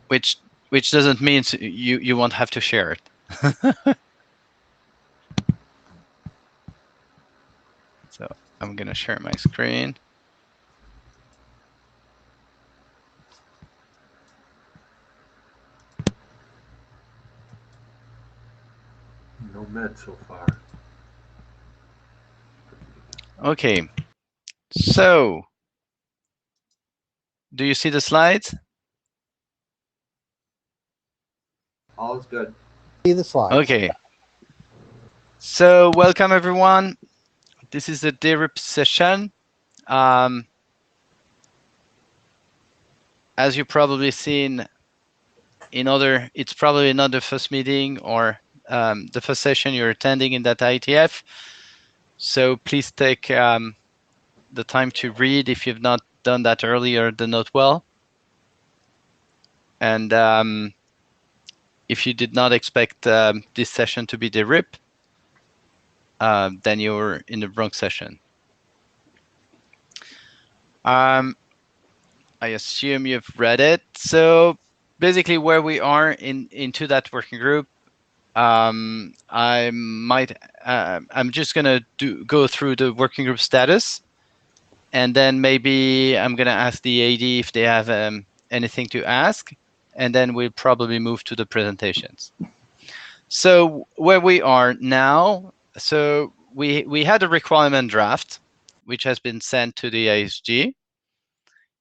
which doesn't mean you won't have to share it. So I'm going to share my screen. No med so far. Okay, so do you see the slides? All is good. See the slides. Okay, so welcome everyone. This is the DRIP session. As you've probably seen in other, it's probably not the first meeting or the first session you're attending in that IETF. So please take the time to read if you've not done that earlier, the note well. And if you did not expect this session to be the RIP, then you're in the wrong session. I assume you've read it. So basically where we are into that working group, I'm just gonna go through the working group status, and then maybe I'm gonna ask the AD if they have anything to ask, and then we'll probably move to the presentations. So where we are now, so we had a requirement draft, which has been sent to the ASG.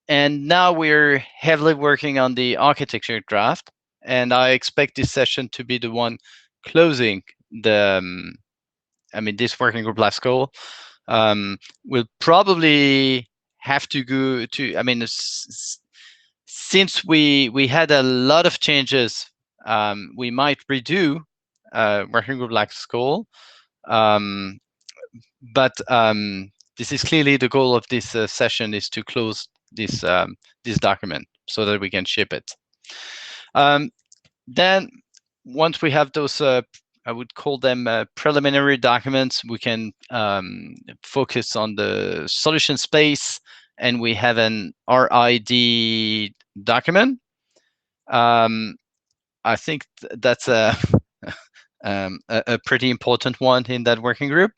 And now we're heavily working on the architecture draft. And I expect this session to be the one closing the, this working group last call. We'll probably have to go to, since we had a lot of changes, we might redo working group last call. But this is clearly the goal of this session, is to close this this document so that we can ship it. Then once we have those, I would call them preliminary documents, we can focus on the solution space, and we have an RID document. I think that's a pretty important one in that working group.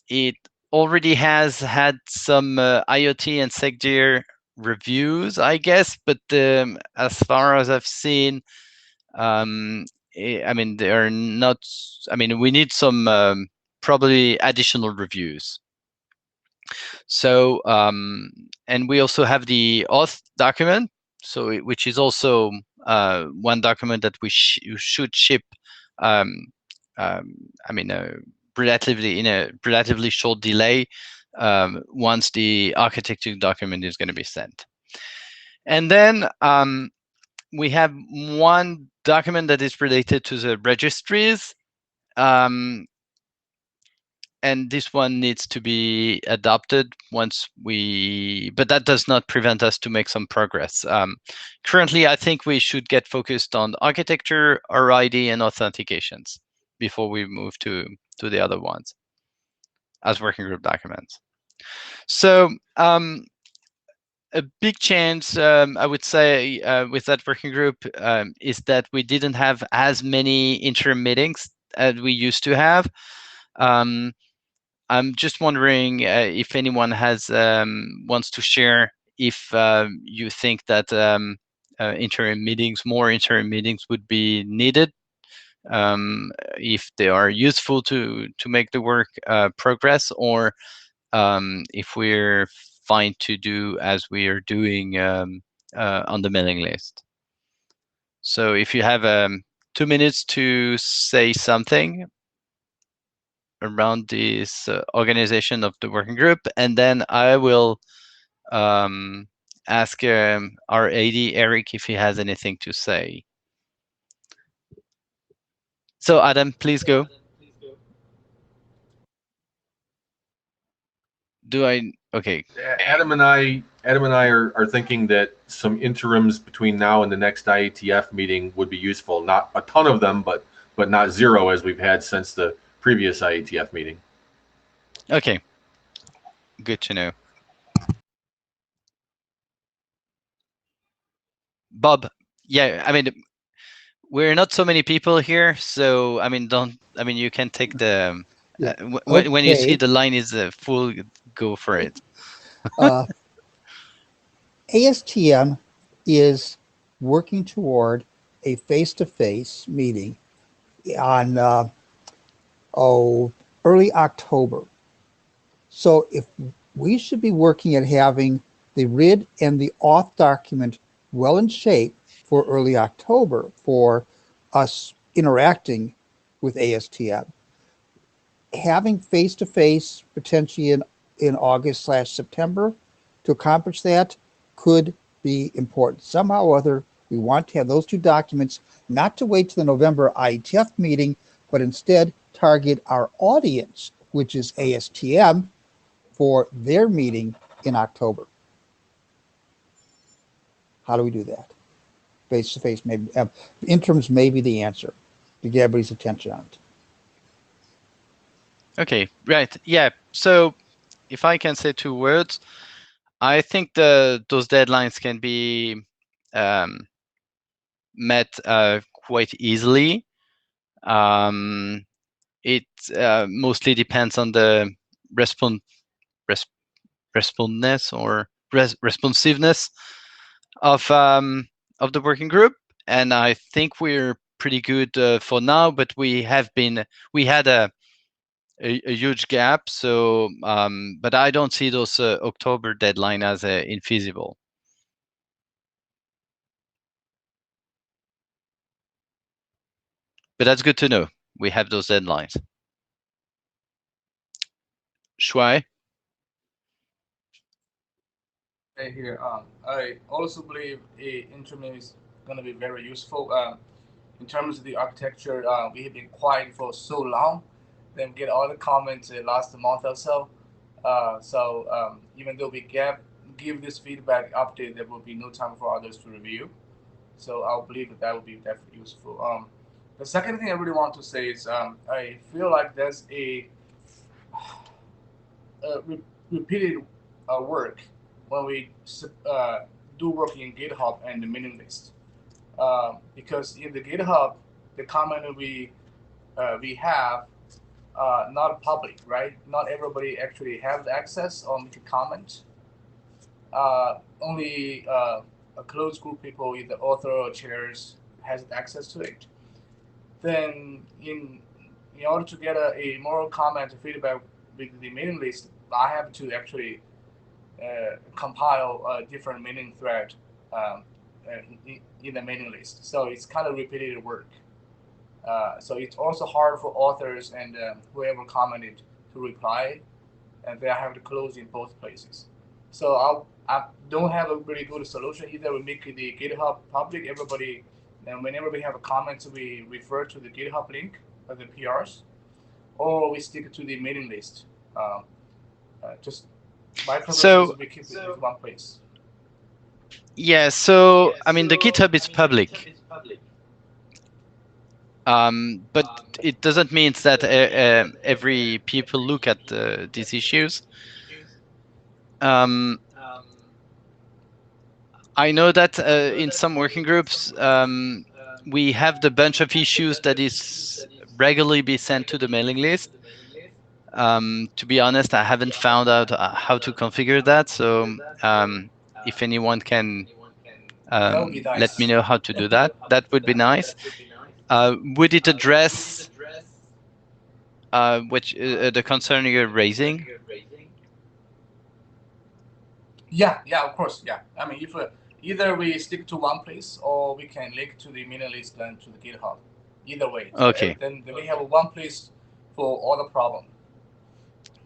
It already has had some IoT and SecDir reviews, I guess, but as far as I've seen, they are not. We need some probably additional reviews. So, and we also have the auth document, so which is also one document that we should ship. Relatively in a relatively short delay once the architecture document is going to be sent. And then we have one document that is related to the registries, and this one needs to be adopted once but that does not prevent us to make some progress. Currently, I think we should get focused on architecture, RID, and authentications before we move to the other ones as working group documents. So a big change, I would say, with that working group is that we didn't have as many interim meetings as we used to have. I'm just wondering if anyone has wants to share if you think that more interim meetings would be needed, if they are useful to make the work progress, or if we're fine to do as we are doing on the mailing list. So if you have 2 minutes to say something around this organization of the working group, and then I will ask our AD, Eric, if he has anything to say. So Adam, please go. Okay. Adam and I are thinking that some interims between now and the next IETF meeting would be useful. Not a ton of them, but not zero as we've had since the previous IETF meeting. Okay. Good to know. Bob, yeah, I mean, we're not so many people here, so I mean, don't. I mean, you can take the Yeah. when you see Okay. the line is full, go for it. Uh, ASTM is working toward a face-to-face meeting on oh early October. So if we should be working at having the RID and the auth document well in shape for early October for us interacting with ASTM. Having face to face potentially in August/September to accomplish that could be important. Somehow or other, we want to have those two documents, not to wait to the November IETF meeting, but instead target our audience, which is ASTM, for their meeting in October. How do we do that? Face to face, maybe. Interims may be the answer to get everybody's attention on it. Okay, right, yeah. So if I can say 2 words, I think those deadlines can be um, met quite easily. Um, it mostly depends on the respond res- respondness or responsiveness of the working group, and I think we're pretty good for now. But we had a huge gap, so but I don't see those October deadline as infeasible. But that's good to know. We have those deadlines. Shuai? Here. I also believe a interim is going to be very useful. In terms of the architecture, we have been quiet for so long. Then get all the comments last month or so. Even though we give this feedback update, there will be no time for others to review. So I'll believe that that will be definitely useful. The second thing I really want to say is I feel like there's a repeated work when we uh, do work in GitHub and the mailing list. Because in the GitHub, the comment we have not public, right? Not everybody actually have the access or to comment. Only a closed group people, either author or chairs, has access to it. Then in order to get a moral comment feedback with the mailing list, I have to actually compile a different mailing thread um, in the mailing list. So it's kind of repeated work. So it's also hard for authors and whoever commented to reply, and they have to close in both places. So I don't have a really good solution. Either we make the GitHub public, everybody, and whenever we have a comment, we refer to the GitHub link of the PRs, or we stick to the mailing list. Just my preference is So we keep it in one place. yeah, so I mean the GitHub is public, but it doesn't mean that every people look at these issues. Um, I know that in some working groups, we have the bunch of issues that is regularly be sent to the mailing list. To be honest, I haven't found out how to configure that. So if anyone can That would be let me nice. know how to do that, that would be nice. Would it address which the concern you're raising? Yeah, yeah, of course, yeah. I mean, if either we stick to one place or we can link to the mailing list and to the GitHub. Either way, so Okay. then we have one place for all the problem.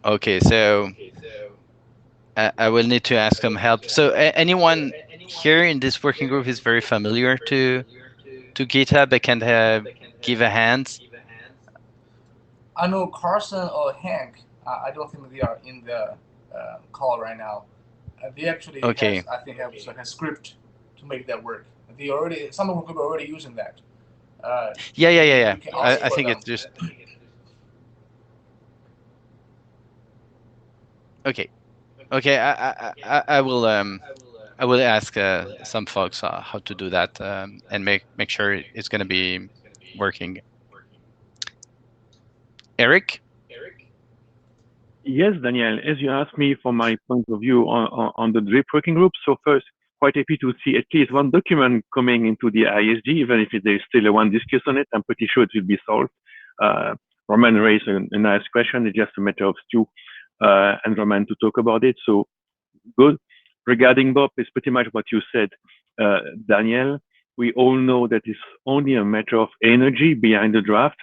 Okay. So I will need to ask some help. So anyone here in this working group is very familiar to GitHub. I can give a hand. I know Carson or Hank. I don't think they are in the call right now. They actually Okay. has I think have like a script to make that work. They already some of the group are already using that. Uh, Yeah, yeah, yeah, yeah. you can ask I for think them. it's just okay. Okay, I will. I will ask some folks how to do that and make sure it's going to be working. Eric? Yes, Daniel, as you asked me for my point of view on the DRIP working group, so first, quite happy to see at least one document coming into the ISG, even if there's still one discussion on it. I'm pretty sure it will be solved. Roman raised a nice question. It's just a matter of Stu and Roman to talk about it. So good. Regarding Bob, it's pretty much what you said, Daniel. We all know that it's only a matter of energy behind the draft,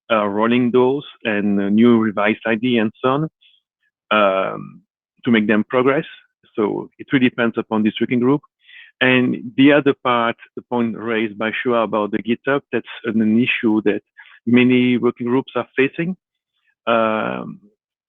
rolling those and new revised ID and so on to make them progress. So it really depends upon this working group. And the other part, the point raised by Shua about the GitHub, that's an issue that many working groups are facing.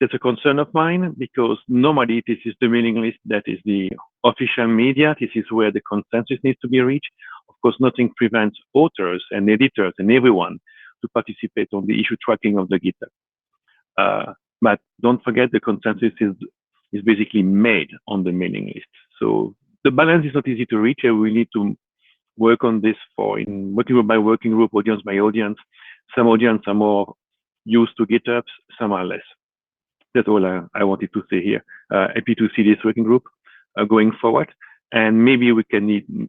That's a concern of mine because normally this is the mailing list that is the official media. This is where the consensus needs to be reached. Of course, nothing prevents authors and editors and everyone to participate on the issue tracking of the GitHub. But don't forget the consensus is basically made on the mailing list. So the balance is not easy to reach, and we need to work on this in working group by working group, audience by audience. Some audience are more used to GitHubs, some are less. That's all I wanted to say here. Happy to see this working group going forward, and maybe we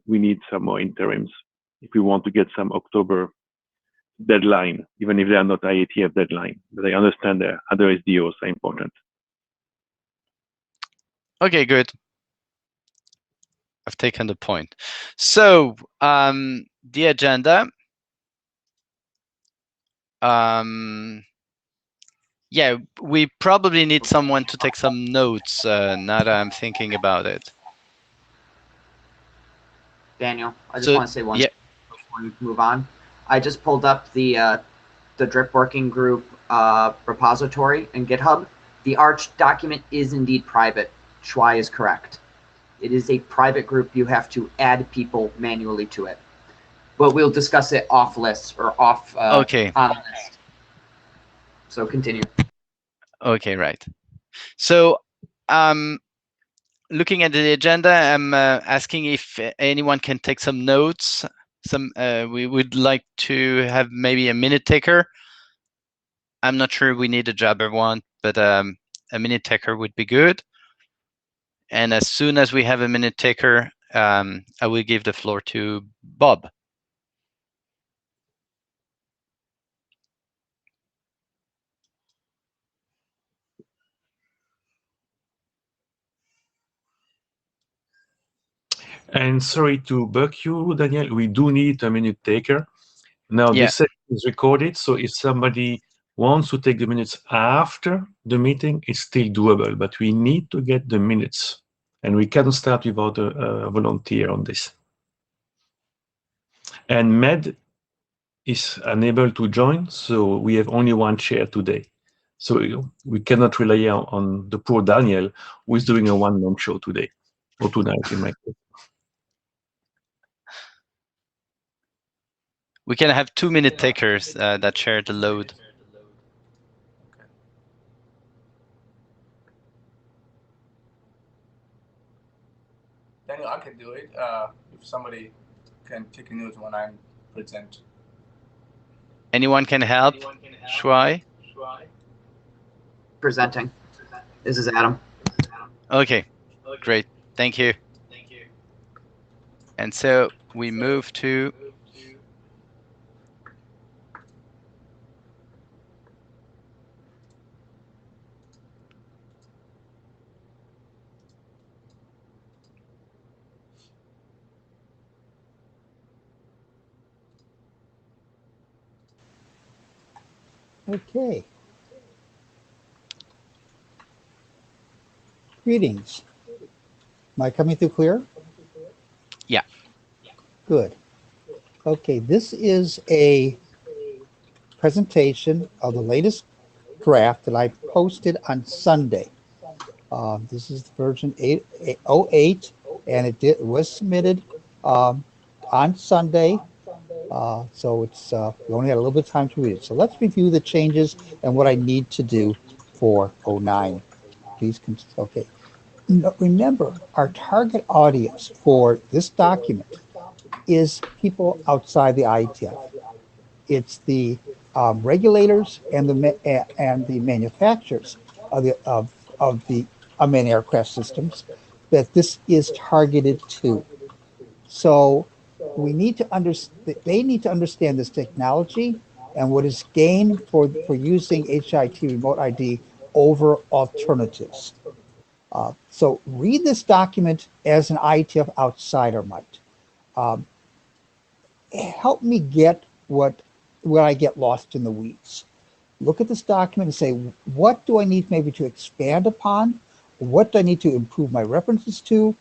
need some more interims if we want to get some October deadline, even if they are not IETF deadline. But I understand that other SDOs are important. Okay, good. I've taken the point. So the agenda. Yeah, we probably need someone to take some notes now that I'm thinking about it. Daniel, I just want to say one thing before we move on. I just pulled up the DRIP working group repository in GitHub. The Arch document is indeed private. Shuai is correct. It is a private group. You have to add people manually to it. But we'll discuss it off list or off okay. on list. So continue. Okay, right. So looking at the agenda, I'm asking if anyone can take some notes. We would like to have maybe a minute taker. I'm not sure we need a jabber one, but a minute taker would be good. And as soon as we have a minute taker, I will give the floor to Bob. And sorry to bug you, Daniel, we do need a minute taker. Now, this session is recorded, so if somebody wants to take the minutes after the meeting, it's still doable, but we need to get the minutes, and we can't start without a volunteer on this. And Med is unable to join, so we have only one chair today. So we cannot rely on the poor Daniel, who is doing a one-man show today, or tonight in my case. We can have 2 minute takers that share the load. Okay. Daniel, I can do it if somebody can take notes when I present. Anyone can help? Shuai? Presenting. This is Adam. Okay, great. Thank you. And so we move to Okay. Greetings. Am I coming through clear? Yeah. Good. Okay, this is a presentation of the latest draft that I posted on Sunday. This is version 808, and it was submitted on Sunday. So it's we only had a little bit of time to read it. So let's review the changes and what I need to do for 09. Please, okay. remember, our target audience for this document is people outside the IETF. It's the regulators and the manufacturers of the unmanned aircraft systems that this is targeted to. So we need to understand. They need to understand this technology and what is gained for using HIT remote ID over alternatives. So read this document as an IETF outsider might. Um, Help me get where I get lost in the weeds. Look at this document and say, what do I need maybe to expand upon? What do I need to improve my references to?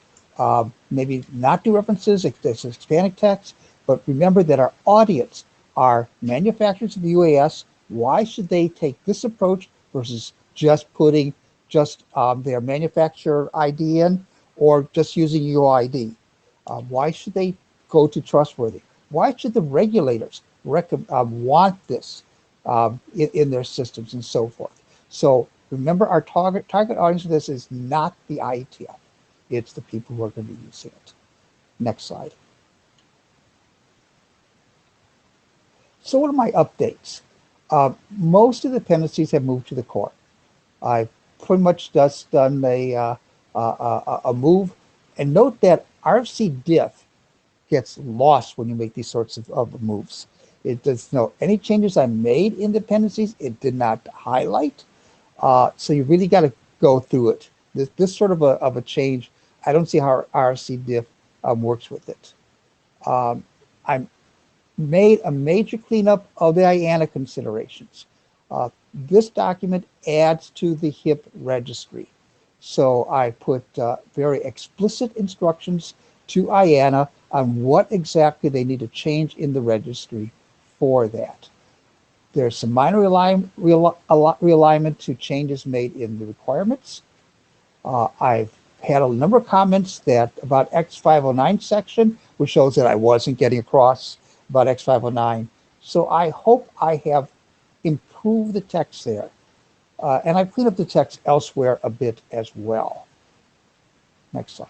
Maybe not do references, it's expanding text, but remember that our audience are manufacturers of the UAS. Why should they take this approach versus just putting their manufacturer ID in or just using UID? Why should they go to trustworthy? Why should the regulators want this in their systems and so forth? So remember, our target audience for this is not the IETF. It's the people who are going to be using it. Next slide. So what are my updates? Most of the dependencies have moved to the core. I've pretty much just done a move. And note that RFC diff gets lost when you make these sorts of moves. It does know any changes I made in dependencies, it did not highlight. So you really got to go through it. This sort of a change, I don't see how RFC diff works with it. I made a major cleanup of the IANA considerations. This document adds to the HIP registry. So I put very explicit instructions to IANA on what exactly they need to change in the registry for that. There's some minor realignment to changes made in the requirements. I've had a number of comments about X509 section, which shows that I wasn't getting across about X509. So I hope I have improved the text there. And I've cleaned up the text elsewhere a bit as well. Next slide.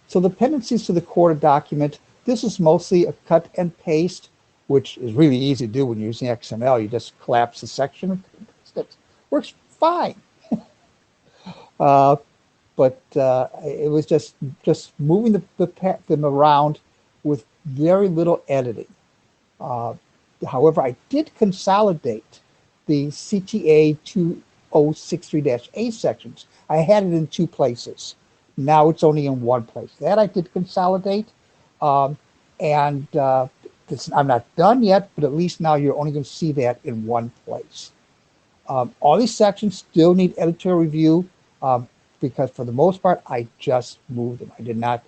So the dependencies to the core document, this is mostly a cut and paste, which is really easy to do when you're using XML. You just collapse the section. That works fine. But it was just moving them around with very little editing. However, I did consolidate the CTA 2063-A sections. I had it in 2 places. Now it's only in 1 place. That I did consolidate. I'm not done yet, but at least now you're only going to see that in 1 place. All these sections still need editorial review because for the most part, I just moved them. I did not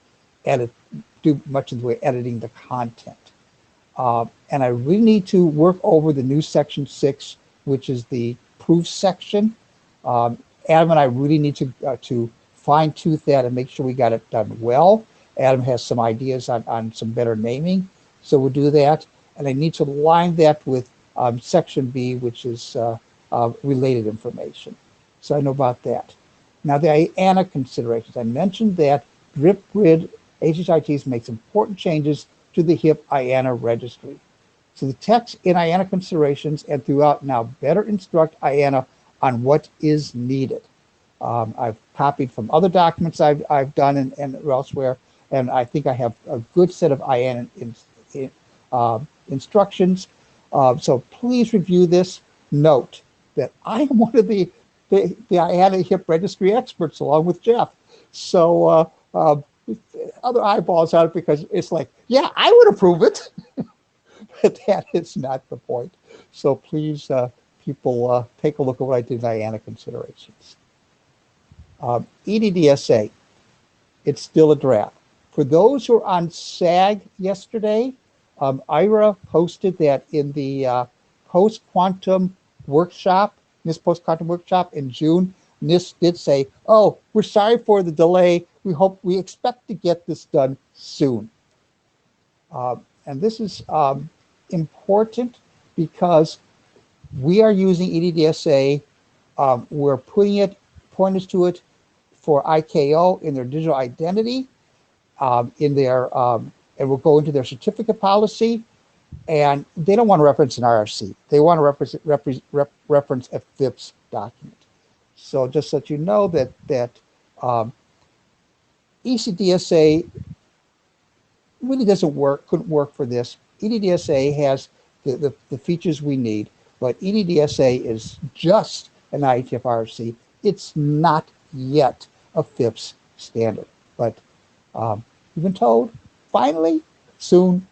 do much in the way of editing the content. And I really need to work over the new section 6, which is the proof section. Adam and I really need to fine-tooth that and make sure we got it done well. Adam has some ideas on some better naming, so we'll do that. And I need to align that with section B, which is related information. So I know about that. Now the IANA considerations. I mentioned that DRIP Grid HHITs makes important changes to the HIP IANA registry. So the text in IANA considerations and throughout now better instruct IANA on what is needed. I've copied from other documents I've done and elsewhere, and I think I have a good set of IANA instructions. So please review this. Note that I am one of the IANA HIP registry experts along with Jeff. So other eyeballs on it because it's like, yeah, I would approve it. But that is not the point. So please, people, take a look at what I did in IANA considerations. EDDSA, it's still a draft. For those who are on SAG yesterday, Ira posted that in the post-quantum workshop, NIST post-quantum workshop in June, NIST did say, oh, we're sorry for the delay. We expect to get this done soon. And this is important because we are using EDDSA We're pointers to it for IKO in their digital identity, and we'll go into their certificate policy. And they don't want to reference an RRC. They want to reference a FIPS document. So just so that you know that ECDSA really couldn't work for this. EDDSA has the features we need, but EDDSA is just an IETF RRC. It's not yet a FIPS standard, but we've been told finally soon.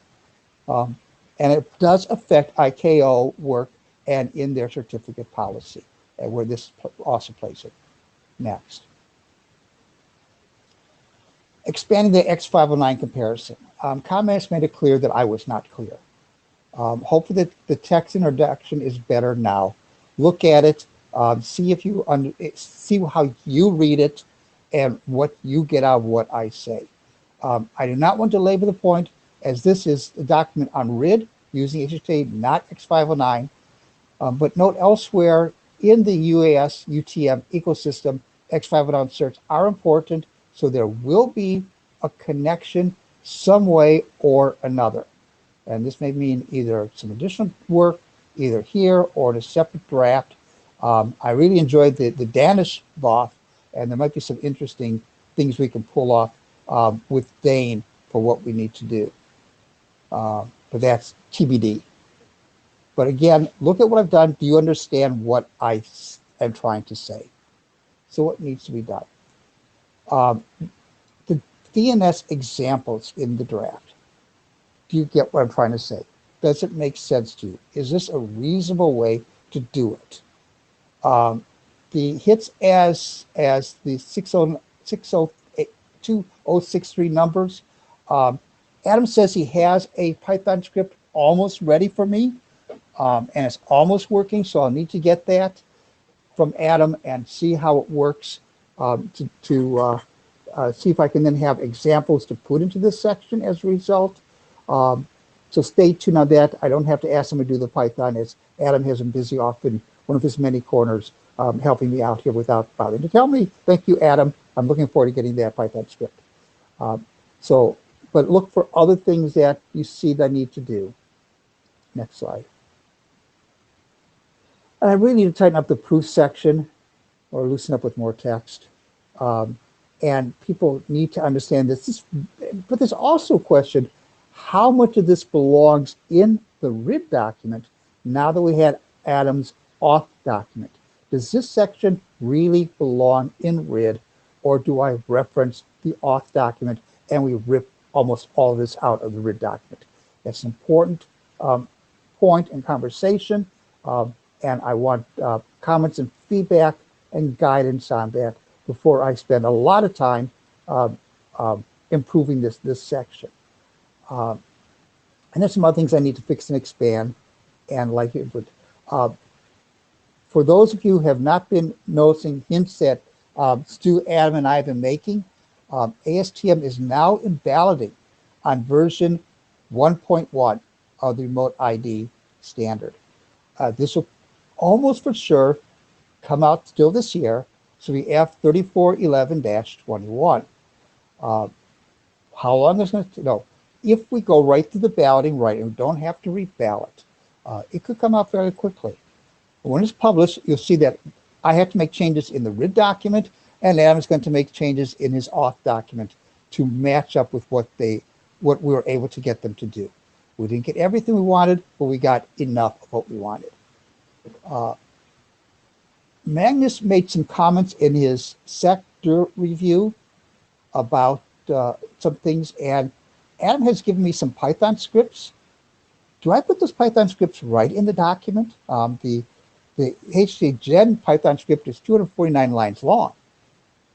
And it does affect IKO work and in their certificate policy, and where this also plays it. Next. Expanding the X509 comparison. Comments made it clear that I was not clear. Hopefully the text introduction is better now. Look at it, see how you read it and what you get out of what I say. I do not want to labor the point, as this is a document on RID using HHA, not X509. But note elsewhere in the UAS UTM ecosystem, X509 certs are important, so there will be a connection some way or another. And this may mean either some additional work, either here or in a separate draft. I really enjoyed the Danish BOF, and there might be some interesting things we can pull off with Dane for what we need to do. But that's TBD. But again, look at what I've done. Do you understand what I am trying to say? So what needs to be done? The DNS examples in the draft. Do you get what I'm trying to say? Does it make sense to you? Is this a reasonable way to do it? The hits as the 602.063 numbers. Adam says he has a Python script almost ready for me, and it's almost working, so I'll need to get that from Adam and see how it works to see if I can then have examples to put into this section as a result. So stay tuned on that. I don't have to ask him to do the Python, as Adam has him busy off in one of his many corners helping me out here without bothering to tell me. Thank you, Adam. I'm looking forward to getting that Python script. But look for other things that you see that I need to do. Next slide. And I really need to tighten up the proof section or loosen up with more text. And people need to understand this. But there's also a question, how much of this belongs in the RID document now that we had Adam's auth document? Does this section really belong in RID, or do I reference the auth document and we rip almost all of this out of the RID document? That's an important point in conversation, and I want comments and feedback and guidance on that before I spend a lot of time improving this section. And there's some other things I need to fix and expand, and like it would. For those of you who have not been noticing hints that Stu, Adam, and I have been making, ASTM is now invalidating on version 1.1 of the remote ID standard. This will almost for sure come out still this year, so we F3411-21. How long is it going to no? If we go right through the balloting, right, and we don't have to reballot, it could come out very quickly. When it's published, you'll see that I have to make changes in the RID document, and Adam's going to make changes in his auth document to match up with what we were able to get them to do. We didn't get everything we wanted, but we got enough of what we wanted. Magnus made some comments in his sector review about some things, and Adam has given me some Python scripts. Do I put those Python scripts right in the document? The HCA Gen Python script is 249 lines long.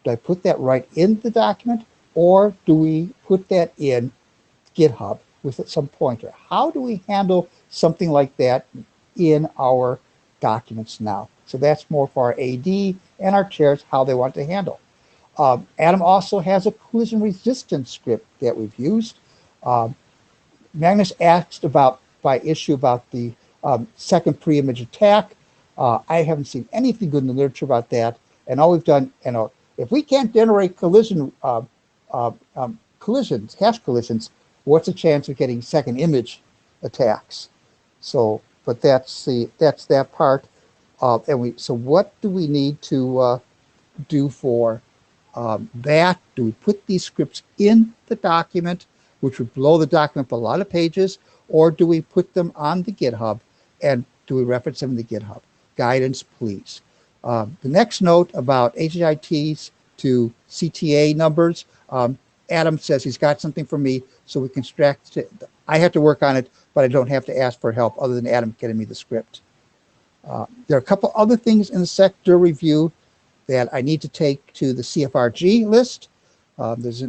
Do I put that right in the document, or do we put that in GitHub with some pointer? How do we handle something like that in our documents now? So that's more for our AD and our chairs, how they want to handle. Adam also has a collision resistance script that we've used. Magnus asked about the second pre-image attack. I haven't seen anything good in the literature about that. And all we've done, if we can't generate collisions, hash collisions, what's the chance of getting second image attacks? So, but that's that part. So what do we need to do for that? Do we put these scripts in the document, which would blow the document up a lot of pages, or do we put them on the GitHub, and do we reference them in the GitHub? Guidance, please. The next note about HITs to CTA numbers, Adam says he's got something for me, so we can extract it. I have to work on it, but I don't have to ask for help other than Adam getting me the script. There are a couple other things in the sector review that I need to take to the CFRG list. There's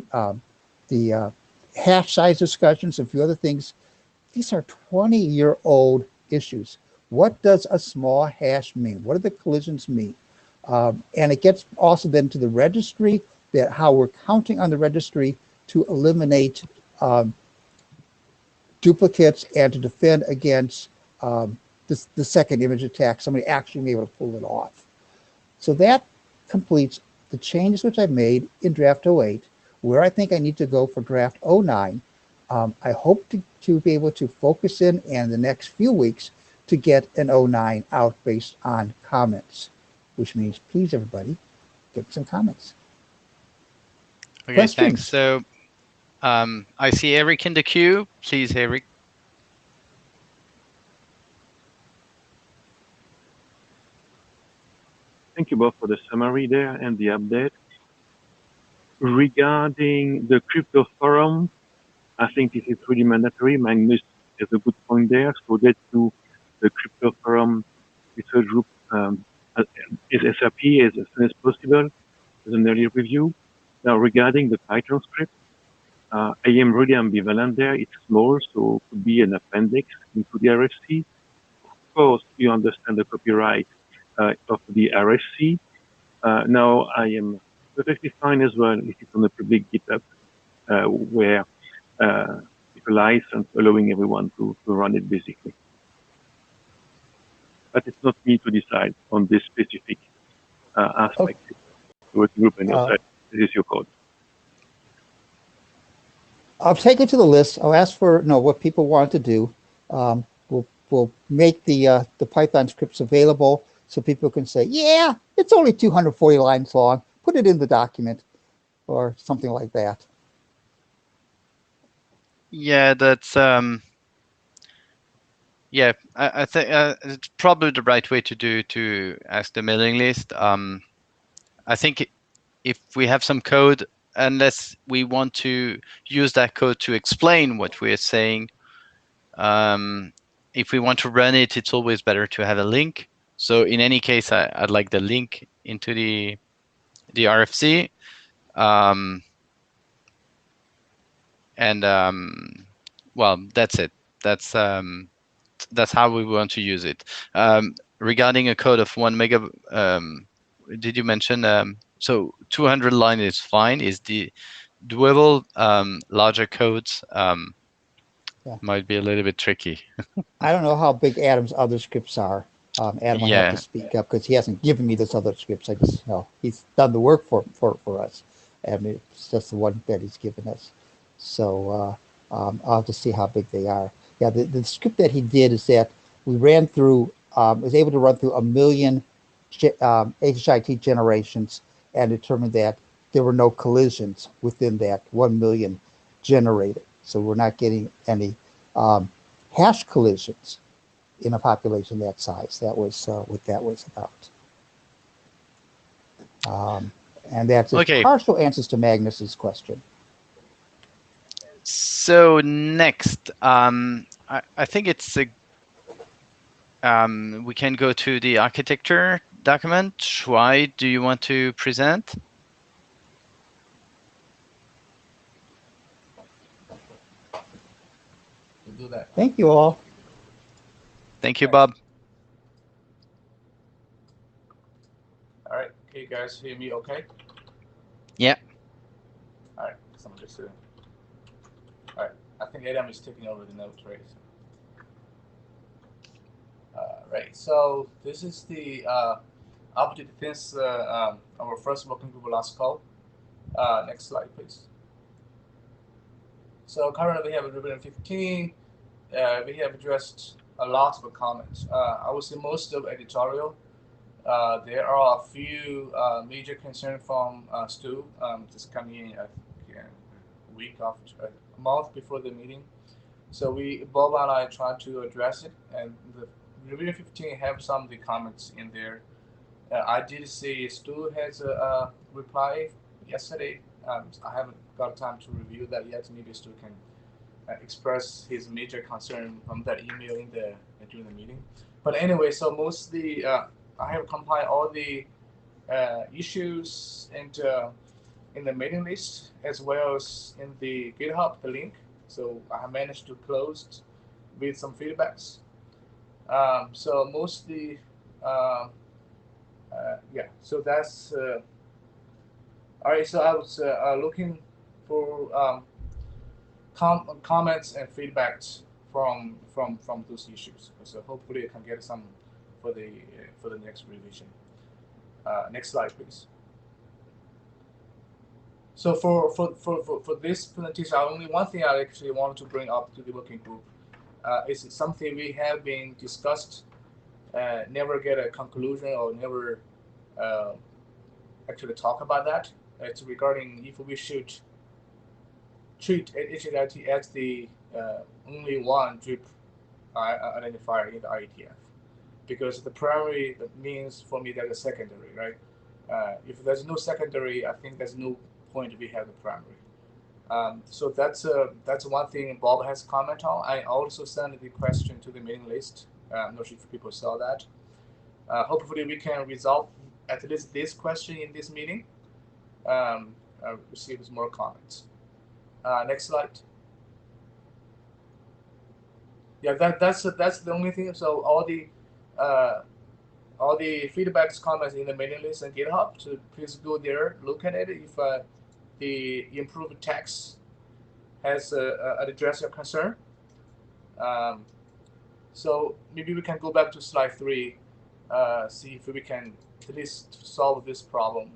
the hash size discussions, and a few other things. These are 20-year-old issues. What does a small hash mean? What do the collisions mean? And it gets also then to the registry, that how we're counting on the registry to eliminate duplicates and to defend against the second image attack, somebody actually being able to pull it off. So that completes the changes which I've made in draft 08, where I think I need to go for draft 09. I hope to be able to focus in the next few weeks to get an 09 out based on comments, which means, please, everybody, give some comments. Okay, Questions? thanks. So I see Eric in the queue. Please, Eric. Thank you both for the summary there and the update. Regarding the crypto forum, I think this is really mandatory. Magnus has a good point there. So let's do the crypto forum research group as SRP as soon as possible as an early review. Now, regarding the Python script, I am really ambivalent there. It's small, so it could be an appendix into the RFC. Of course, you understand the copyright of the RFC. Now, I am perfectly fine as well if it's on the public GitHub, where it's a license allowing everyone to run it, basically. But it's not me to decide on this specific aspect. The working group and your side, this is your code. I'll take it to the list. I'll ask for what people want to do. We'll make the Python scripts available so people can say, yeah, it's only 240 lines long. Put it in the document or something like that. Yeah, that's yeah. I think it's probably the right way to ask the mailing list. I think if we have some code, unless we want to use that code to explain what we're saying, if we want to run it, it's always better to have a link. So in any case, I'd like the link into the RFC. Well, that's it. That's how we want to use it. Regarding a code of 1 mega, did you mention? So 200 line is fine. Is the doable? Larger codes might be a little bit tricky. I don't know how big Adam's other scripts are. Adam will have to speak up because he hasn't given me those other scripts. I just he's done the work for us, and it's just the one that he's given us. So I'll have to see how big they are. Yeah, the script that he did is that we ran through, was able to run through 1 million HIT generations and determined that there were no collisions within that 1 million generated. So we're not getting any hash collisions in a population that size. That was what that was about. And that's partial answers to Magnus's question. So next, I think it's we can go to the architecture document. Shuai, do you want to present? We'll do that. Thank you all. Thank you, Bob. All right. Can you guys hear me okay? Yeah. All right. Someone just all right. I think Adam is taking over the notes, right? Right. So this is the update since our first working group last call. Next slide, please. So currently we have revision 15. We have addressed a lot of comments. I would say most of editorial. There are a few major concerns from Stu. Just coming in a week after, a month before the meeting. So Bob and I tried to address it, and the revision 15 have some of the comments in there. I did see Stu has a reply yesterday. I haven't got time to review that yet. Maybe Stu can express his major concern from that email during the meeting. But anyway, so mostly I have compiled all the issues into in the mailing list as well as in the GitHub, the link. So I have managed to close with some feedbacks. So mostly, yeah. So that's all right. So I was looking for comments and feedbacks from those issues. So hopefully I can get some for the next revision. Next slide, please. So for this presentation, only one thing I actually wanted to bring up to the working group is something we have been discussed, never get a conclusion or never actually talk about that. It's regarding if we should treat HIT as the only one DRIP identifier in the IETF, because the primary means for me that is secondary, right? If there's no secondary, I think there's no point we have the primary. So that's one thing Bob has commented on. I also sent the question to the mailing list. I'm not sure if people saw that. Hopefully we can resolve at least this question in this meeting. Receive more comments. Next slide. Yeah, that's the only thing. So all the feedbacks, comments in the mailing list and GitHub. So please go there, look at it. If the improved text has addressed your concern. So maybe we can go back to slide 3, see if we can at least solve this problem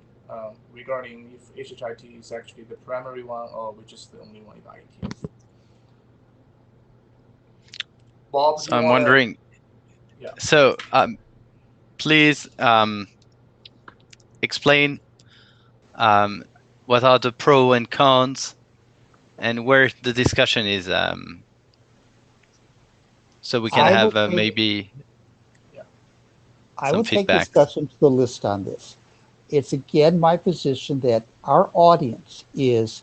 regarding if HIT is actually the primary one or which is the only one in IETF. Bob, so I'm wondering. Yeah. So please explain what are the pros and cons and where the discussion is, so we can have maybe I some will take feedback. discussion to the list on this. It's again my position that our audience is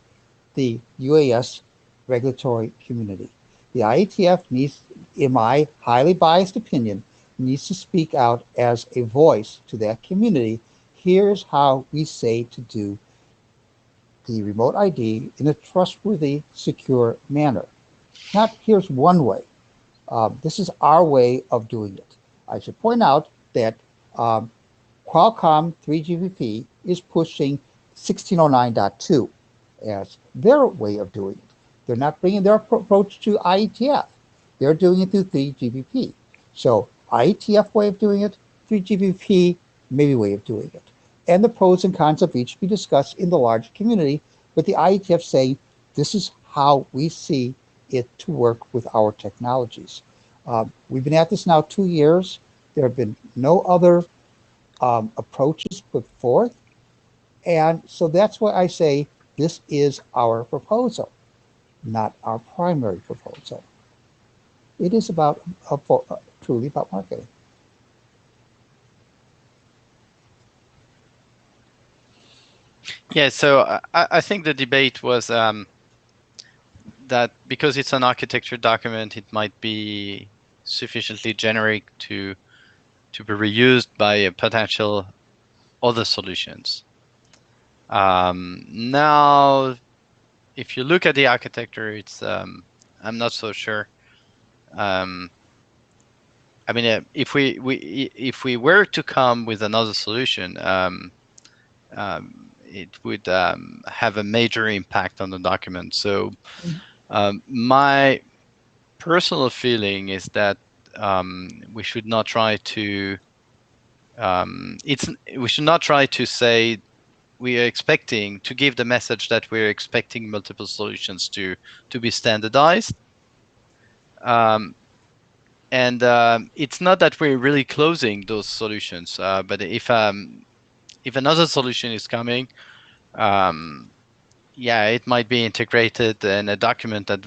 the UAS regulatory community. The IETF needs, in my highly biased opinion, needs to speak out as a voice to that community. Here's how we say to do the remote ID in a trustworthy, secure manner. Not here's one way. This is our way of doing it. I should point out that Qualcomm 3GPP is pushing 1609.2 as their way of doing it. They're not bringing their approach to IETF. They're doing it through 3GPP. So IETF way of doing it, 3GPP maybe way of doing it. And the pros and cons of each be discussed in the larger community, with the IETF saying this is how we see it to work with our technologies. We've been at this now 2 years. There have been no other approaches put forth. And so that's why I say this is our proposal, not our primary proposal. It is about truly about marketing. Yeah, so I think the debate was that because it's an architecture document, it might be sufficiently generic to be reused by potential other solutions. Now, if you look at the architecture, it's I'm not so sure. I mean, if we were to come with another solution, it would have a major impact on the document. So my personal feeling is that we should not try to we should not try to say we are expecting to give the message that we're expecting multiple solutions to be standardized. It's not that we're really closing those solutions, but if another solution is coming, yeah, it might be integrated in a document that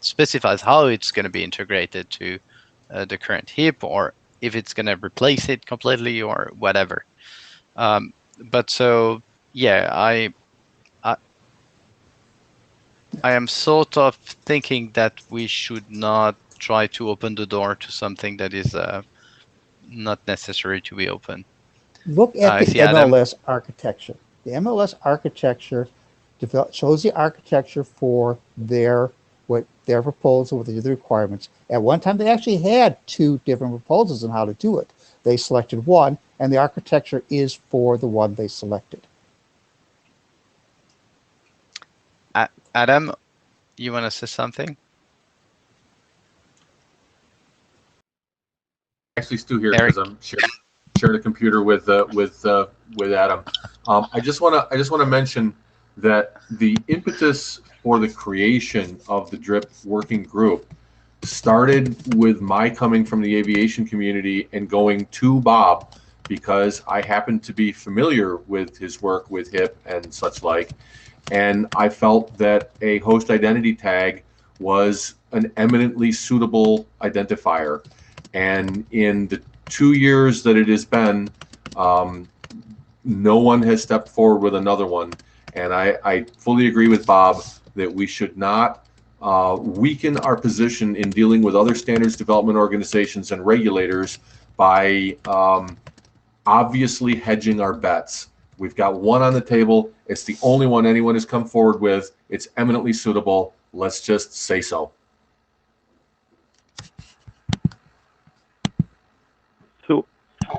specifies how it's going to be integrated to the current heap, or if it's going to replace it completely or whatever. But so, yeah, I am sort of thinking that we should not try to open the door to something that is not necessary to be open. Look at the MLS architecture. The MLS architecture shows the architecture for their proposal with the requirements. At one time, they actually had 2 different proposals on how to do it. They selected one, and the architecture is for the one they selected. Adam, you want to say something? Actually, Stu here because I'm sharing a computer with Adam. I just want to mention that the impetus for the creation of the DRIP working group started with my coming from the aviation community and going to Bob because I happened to be familiar with his work with HIP and such like, and I felt that a host identity tag was an eminently suitable identifier. And in the 2 years that it has been, no one has stepped forward with another one. And I fully agree with Bob that we should not weaken our position in dealing with other standards development organizations and regulators by obviously hedging our bets. We've got one on the table. It's the only one anyone has come forward with. It's eminently suitable. Let's just say so. So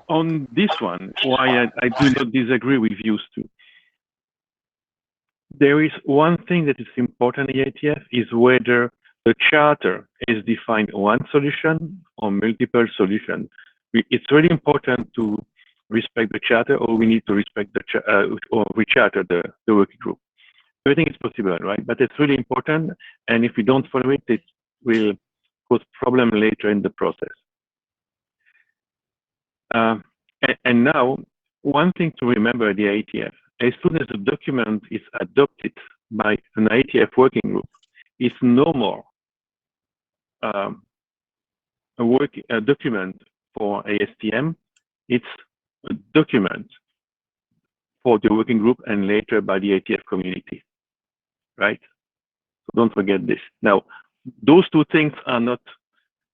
on this one, why I do not disagree with you, Stu. There is one thing that is important in IETF is whether the charter is defined one solution or multiple solutions. It's really important to respect the charter, or we need to respect the or recharter the working group. Everything is possible, right? But it's really important, and if we don't follow it, it will cause problem later in the process. And now, one thing to remember the IETF, as soon as the document is adopted by an IETF working group, it's no more a document for ASTM, it's a document for the working group and later by the IETF community, right? So don't forget this. Now, those 2 things are not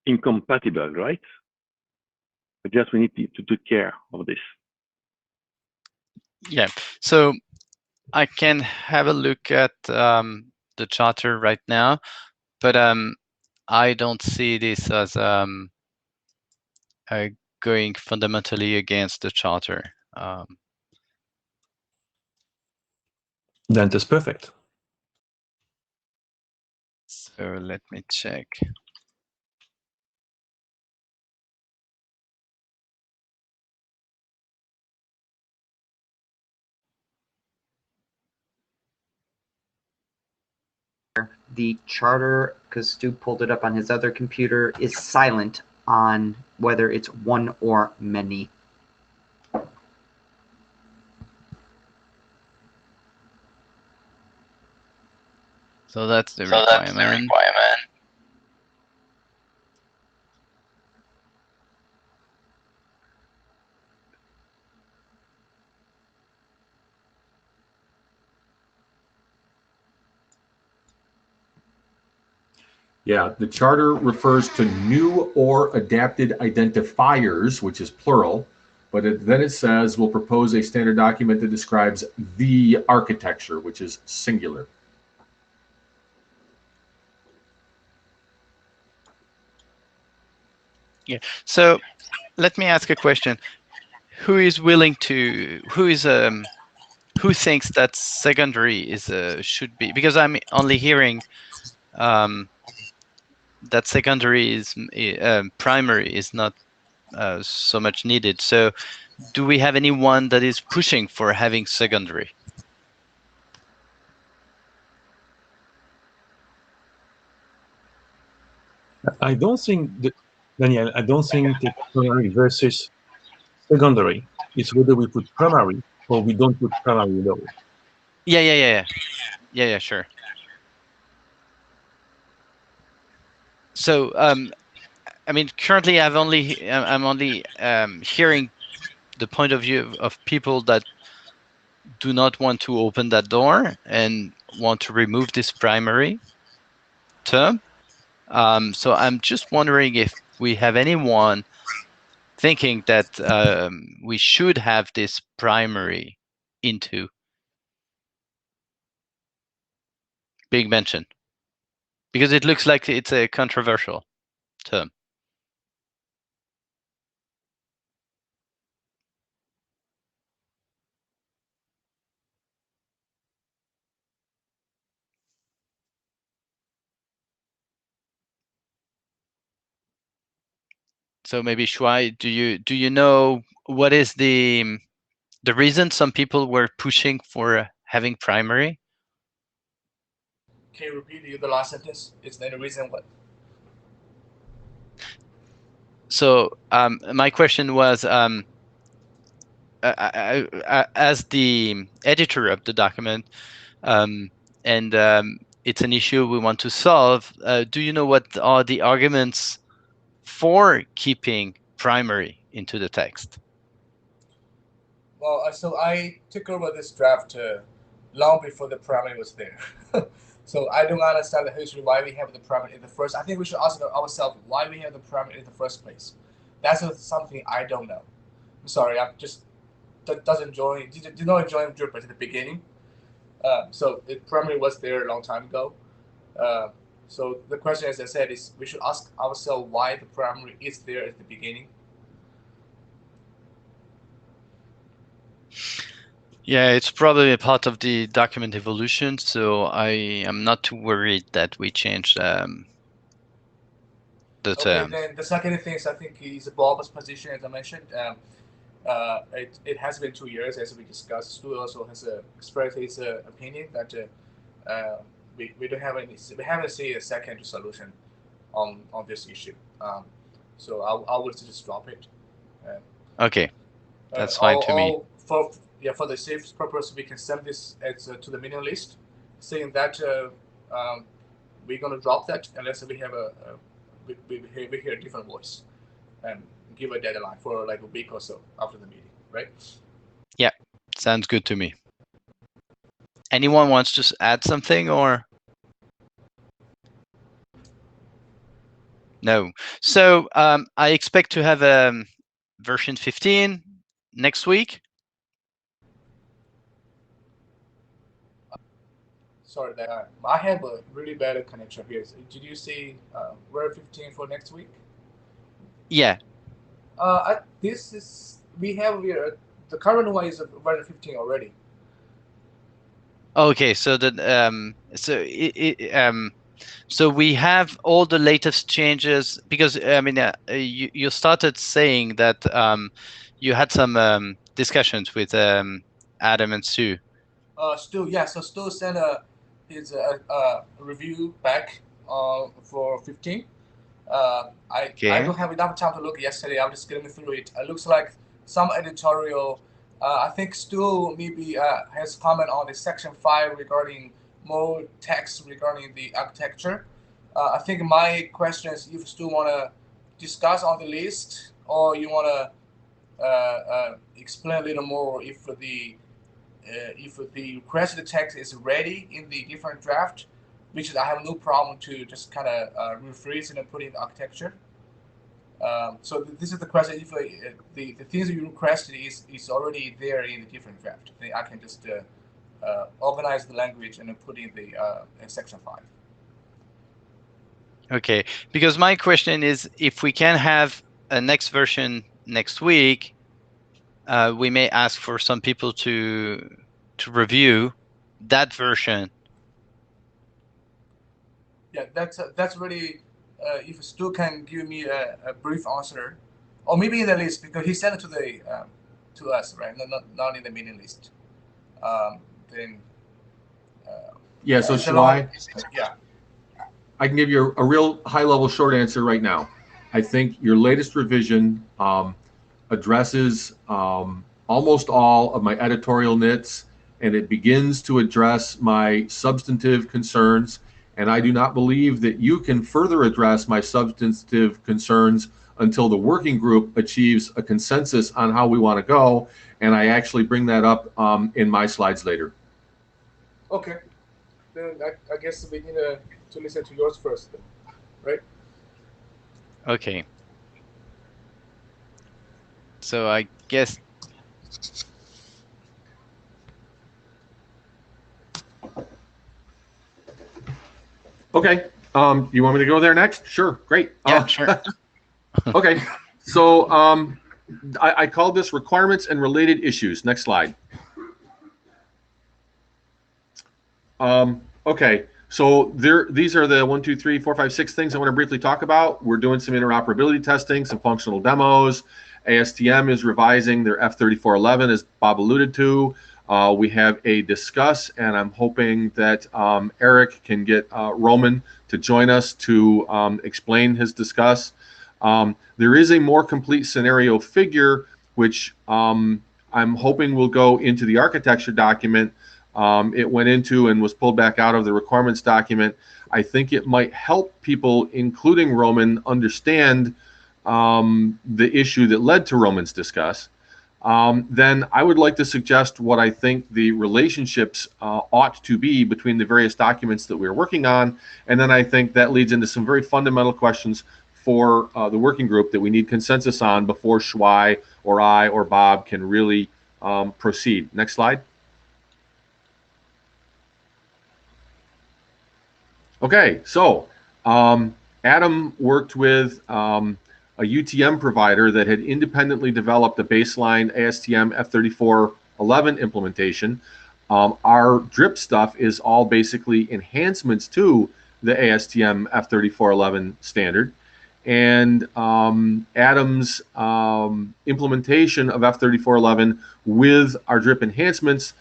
incompatible, right? But just we need to take care of this. Yeah, so I can have a look at the charter right now, but I don't see this as going fundamentally against the charter. Then that's perfect. So let me check. The charter, because Stu pulled it up on his other computer, is silent on whether it's one or many. So that's the requirement. Yeah, the charter refers to new or adapted identifiers, which is plural, but then it says we'll propose a standard document that describes the architecture, which is singular. Yeah. So let me ask a question. Who is willing to? Who thinks that secondary is should be? Because I'm only hearing that secondary is primary is not so much needed. So do we have anyone that is pushing for having secondary? I don't think that, Daniel, I don't think the primary versus secondary is whether we put primary or we don't put primary at all. Yeah, sure. So I mean, currently I'm only hearing the point of view of people that do not want to open that door and want to remove this primary term. So I'm just wondering if we have anyone thinking that we should have this primary into being mentioned, because it looks like it's a controversial term. So maybe Shuai, do you know what is the reason some people were pushing for having primary? Can you repeat the last sentence? Is there a reason what? So my question was, as the editor of the document, and it's an issue we want to solve, do you know what are the arguments for keeping primary into the text? Well, so I took over this draft long before the primary was there. So I don't understand the history why we have the primary in the first. I think we should ask ourselves why we have the primary in the first place. That's something I don't know. I'm sorry, I just did not enjoy drip at the beginning. So the primary was there a long time ago. So the question, as I said, is we should ask ourselves why the primary is there at the beginning. Yeah, it's probably a part of the document evolution, so I am not too worried that we change the term. Okay, then the second thing is I think is Bob's position, as I mentioned. It has been 2 years, as we discussed. Stu also has expressed his opinion that we haven't seen a second solution on this issue. So I would just drop it. Okay, that's fine to me. For the safe purpose, we can send this to the mailing list, saying that we're gonna drop that unless we have we hear a different voice, and give a deadline for like a week or so after the meeting, right? Yeah, sounds good to me. Anyone wants to add something or? No. So I expect to have version 15 next week. Sorry, that I have a really bad connection here. So did you see version 15 for next week? Yeah. We have here the current one is version 15 already. Okay, so so we have all the latest changes, because I mean you started saying that you had some discussions with Adam and Sue. Stu, yeah. So Stu sent his review back for 15. I don't have enough time to look yesterday. I'm just skimming through it. It looks like some editorial. I think Stu maybe has comment on the section 5 regarding more text regarding the architecture. I think my question is if Stu want to discuss on the list, or you want to explain a little more if the requested text is ready in the different draft, which is I have no problem to just kind of rephrase it and put in the architecture. So this is the question. If the things you requested is already there in the different draft, then I can just organize the language and then put in the in section 5. Okay, because my question is, if we can have a next version next week, we may ask for some people to review that version. Yeah, that's really if Stu can give me a brief answer, or maybe in the list, because he sent it to the to us, right? Not in the meeting list. Then Yeah. So Shawai, yeah, I can give you a real high-level short answer right now. I think your latest revision addresses almost all of my editorial nits, and it begins to address my substantive concerns. And I do not believe that you can further address my substantive concerns until the working group achieves a consensus on how we want to go. And I actually bring that up in my slides later. Okay. Then I guess we need to listen to yours first, then, right? Okay. So I guess. Okay. You want me to go there next? Sure. Great. Yeah, sure. Okay. So I called this requirements and related issues. Next slide. Okay. So these are the 1, 2, 3, 4, 5, 6 things I want to briefly talk about. We're doing some interoperability testing, some functional demos. ASTM is revising their F3411, as Bob alluded to. We have a discuss, and I'm hoping that Eric can get Roman to join us to explain his discuss. There is a more complete scenario figure, which I'm hoping will go into the architecture document. It went into and was pulled back out of the requirements document. I think it might help people, including Roman, understand the issue that led to Roman's discuss. Then I would like to suggest what I think the relationships ought to be between the various documents that we're working on. And then I think that leads into some very fundamental questions for the working group that we need consensus on before Shawai or I or Bob can really proceed. Next slide. Okay, so Adam worked with a UTM provider that had independently developed a baseline ASTM F3411 implementation. Our DRIP stuff is all basically enhancements to the ASTM F3411 standard. And Adam's implementation of F3411 with our DRIP enhancements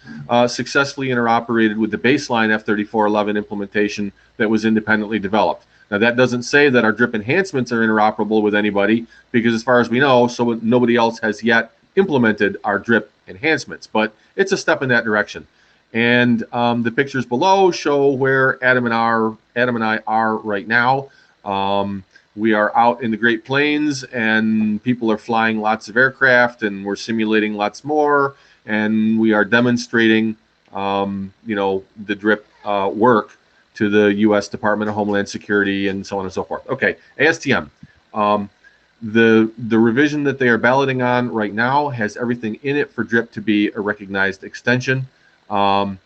successfully interoperated with the baseline F3411 implementation that was independently developed. Now, that doesn't say that our DRIP enhancements are interoperable with anybody, because as far as we know, so nobody else has yet implemented our DRIP enhancements, but it's a step in that direction. And the pictures below show where Adam and I are right now. We are out in the Great Plains, and people are flying lots of aircraft, and we're simulating lots more, and we are demonstrating, the DRIP work to the U.S. Department of Homeland Security and so on and so forth. Okay, ASTM. The revision that they are balloting on right now has everything in it for DRIP to be a recognized extension. The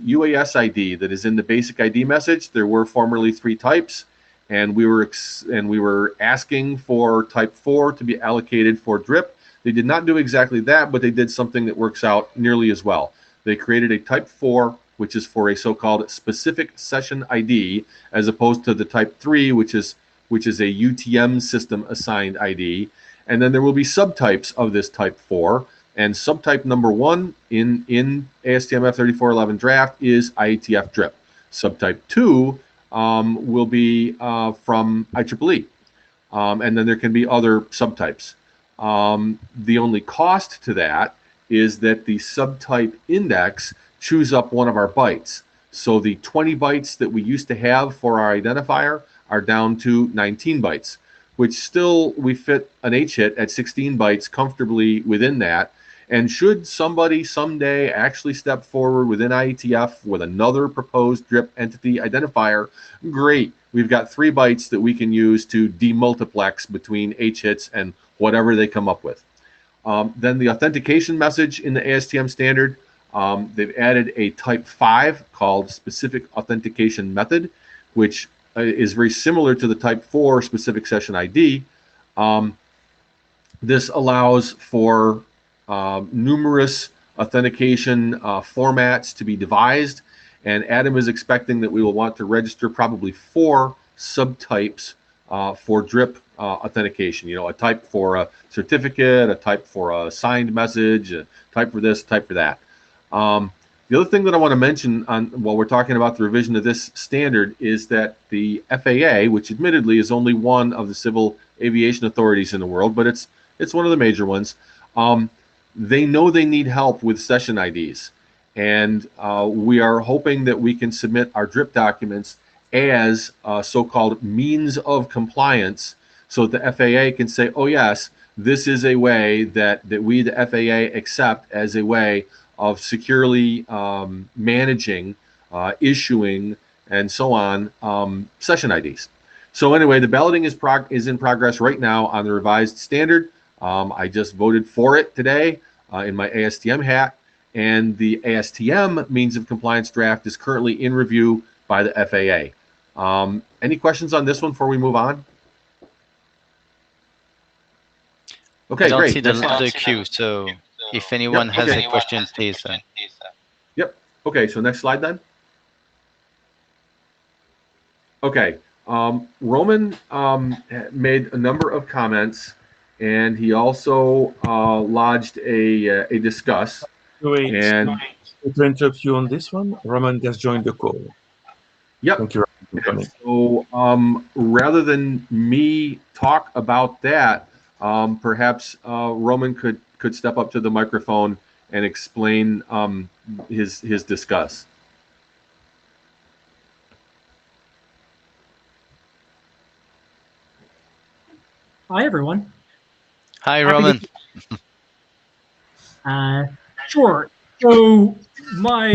UAS ID that is in the basic ID message, there were formerly 3 types, and we were asking for type 4 to be allocated for DRIP. They did not do exactly that, but they did something that works out nearly as well. They created a type 4, which is for a so-called specific session ID, as opposed to the type 3, which is a UTM system assigned ID. And then there will be subtypes of this type 4. And subtype number 1 in ASTM F3411 draft is IETF DRIP. Subtype 2 will be from IEEE. And then there can be other subtypes. The only cost to that is that the subtype index chews up one of our bytes. So the 20 bytes that we used to have for our identifier are down to 19 bytes, which still we fit an HIT at 16 bytes comfortably within that. And should somebody someday actually step forward within IETF with another proposed DRIP entity identifier, great. We've got 3 bytes that we can use to demultiplex between HITs and whatever they come up with. Then the authentication message in the ASTM standard, they've added a type 5 called specific authentication method, which is very similar to the type 4 specific session ID. This allows for numerous authentication formats to be devised, and Adam is expecting that we will want to register probably 4 subtypes for DRIP authentication. You know, a type for a certificate, a type for a signed message, a type for this, type for that. The other thing that I want to mention while we're talking about the revision of this standard is that the FAA, which admittedly is only one of the civil aviation authorities in the world, but it's one of the major ones, they know they need help with session IDs. And we are hoping that we can submit our DRIP documents as so-called means of compliance, so that the FAA can say, oh yes, this is a way that we, the FAA, accept as a way of securely managing, issuing, and so on, session IDs. So anyway, the balloting is in progress right now on the revised standard. I just voted for it today in my ASTM hat, and the ASTM means of compliance draft is currently in review by the FAA. Any questions on this one before we move on? Okay, I don't great. see the queue, so if anyone has a question, please. Yep. Okay, so next slide then. Okay. Roman made a number of comments, and he also lodged a discuss. Wait, And to interrupt you on this one, Roman just joined the call. Yep. Thank you. So rather than me talk about that, perhaps Roman could step up to the microphone and explain his discuss. Hi, everyone. Hi, Roman. Sure. So the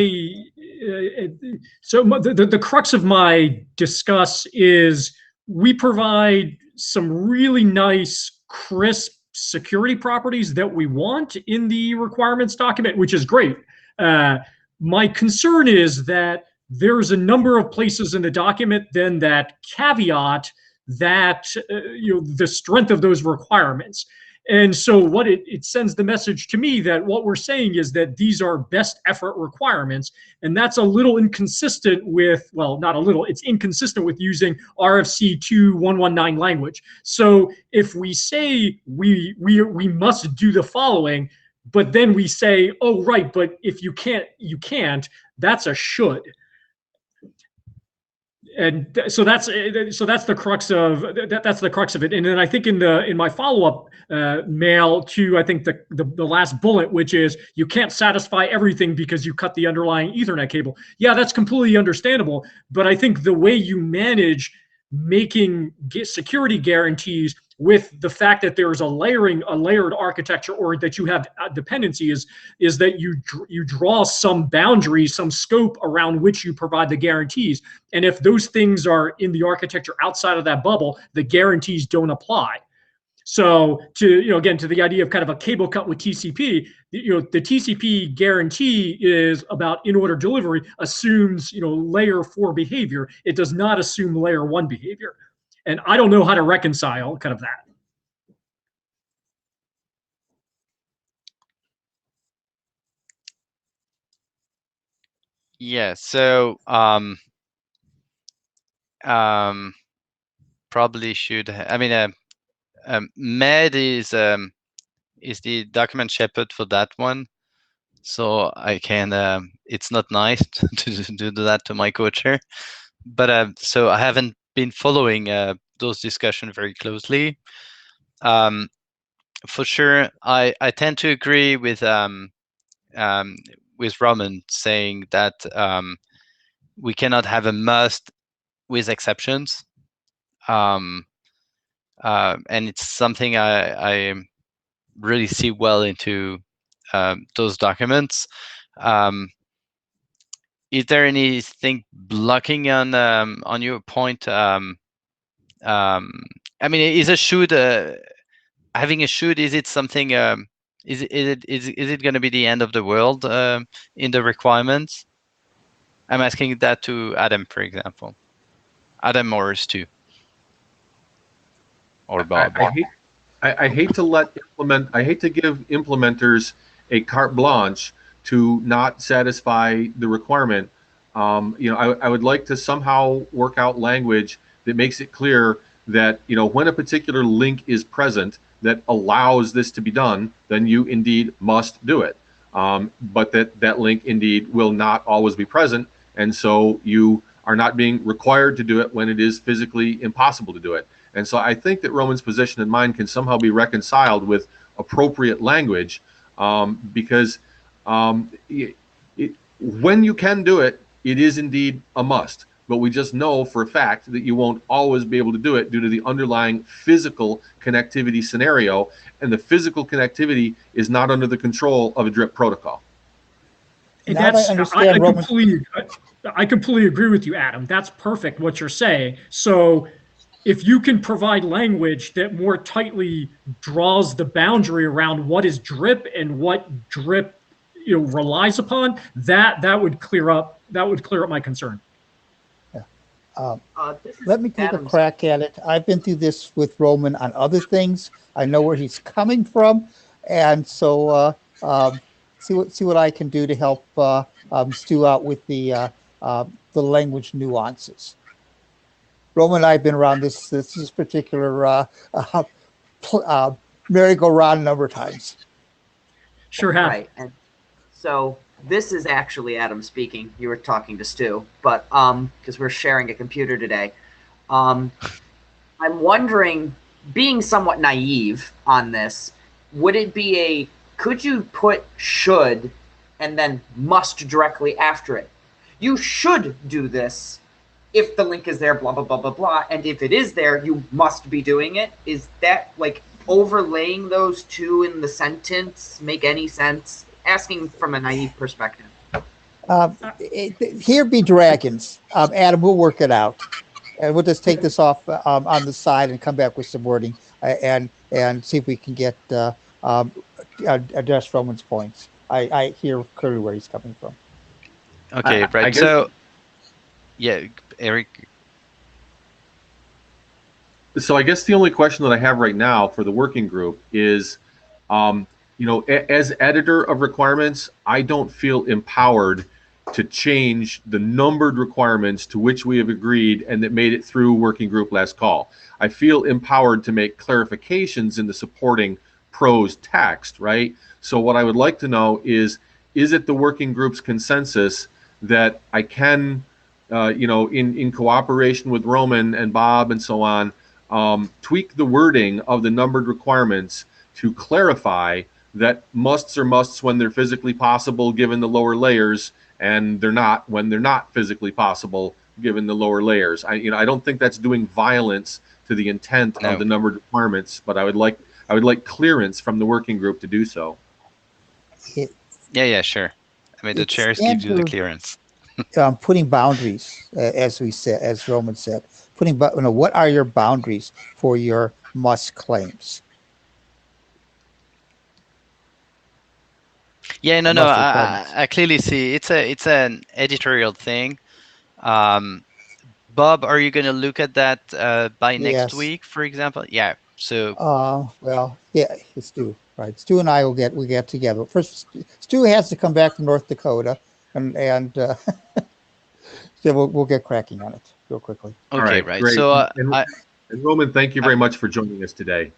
crux of my discuss is we provide some really nice, crisp security properties that we want in the requirements document, which is great. My concern is that there's a number of places in the document then that caveat that the strength of those requirements. And so what it sends the message to me that what we're saying is that these are best effort requirements. And that's a little inconsistent with, well, not a little, it's inconsistent with using RFC 2119 language. So if we say we must do the following, but then we say, oh, right, but if you can't, you can't, that's a should. And so that's the crux of it. And then I think in my follow-up mail to, I think the last bullet, which is you can't satisfy everything because you cut the underlying Ethernet cable. Yeah, that's completely understandable. But I think the way you manage making security guarantees with the fact that there's a layered architecture, or that you have dependency, is that you draw some boundaries, some scope around which you provide the guarantees. And if those things are in the architecture outside of that bubble, the guarantees don't apply. So again, to the idea of kind of a cable cut with TCP, the TCP guarantee is about in-order delivery, assumes layer 4 behavior. It does not assume layer 1 behavior. And I don't know how to reconcile kind of that. Yeah, so probably should. Med is the document shepherd for that one, so I can. It's not nice to do that to my co-chair, but so I haven't been following those discussions very closely. For sure, I tend to agree with Roman saying that we cannot have a must with exceptions, and it's something I really see well into those documents. Is there anything blocking on your point? Is a should having a should? Is it something? Is it going to be the end of the world in the requirements? I'm asking that to Adam, for example. Adam or Stu or Bob. I hate to give implementers a carte blanche to not satisfy the requirement. I would like to somehow work out language that makes it clear that, you know, when a particular link is present that allows this to be done, then you indeed must do it. But that link indeed will not always be present, and so you are not being required to do it when it is physically impossible to do it. And so I think that Roman's position and mine can somehow be reconciled with appropriate language, because when you can do it, it is indeed a must. But we just know for a fact that you won't always be able to do it due to the underlying physical connectivity scenario, and the physical connectivity is not under the control of a DRIP protocol. And that's, I completely agree with you, Adam. That's perfect what you're saying. So if you can provide language that more tightly draws the boundary around what is DRIP and what DRIP, you know, relies upon, that would clear up my concern. Let me take a crack at it. I've been through this with Roman on other things. I know where he's coming from, and so see what I can do to help Stu out with the language nuances. Roman and I have been around this particular merry-go-round a number of times. Sure have. Right, and so this is actually Adam speaking. You were talking to Stu, but because we're sharing a computer today. I'm wondering, being somewhat naive on this, would it be could you put should and then must directly after it? You should do this if the link is there, blah, blah, blah, blah, blah. And if it is there, you must be doing it. Is that, like, overlaying those two in the sentence make any sense? Asking from a naive perspective. Here be dragons. Adam, we'll work it out. And we'll just take this off on the side and come back with some wording and see if we can get address Roman's points. I hear clearly where he's coming from. Okay, right. So, yeah, Eric. So I guess the only question that I have right now for the working group is, you know, as editor of requirements, I don't feel empowered to change the numbered requirements to which we have agreed and that made it through working group last call. I feel empowered to make clarifications in the supporting prose text, right? So what I would like to know is it the working group's consensus that I can, you know, in cooperation with Roman and Bob and so on, tweak the wording of the numbered requirements to clarify that musts are musts when they're physically possible given the lower layers, and they're not when they're not physically possible given the lower layers. I don't think that's doing violence to the intent of the numbered requirements, but I would like clearance from the working group to do so. Yeah, sure. I mean, the chairs give you the clearance. Putting boundaries, as Roman said, what are your boundaries for your must claims? Yeah, no, I clearly see it's an editorial thing. Bob, are you going to look at that by next week, for example? Yeah. So. Well, yeah, it's Stu, right? Stu and I will get together. First, Stu has to come back from North Dakota, and so we'll get cracking on it real quickly. Okay, right. Great. So, and Roman, thank you very much for joining us today.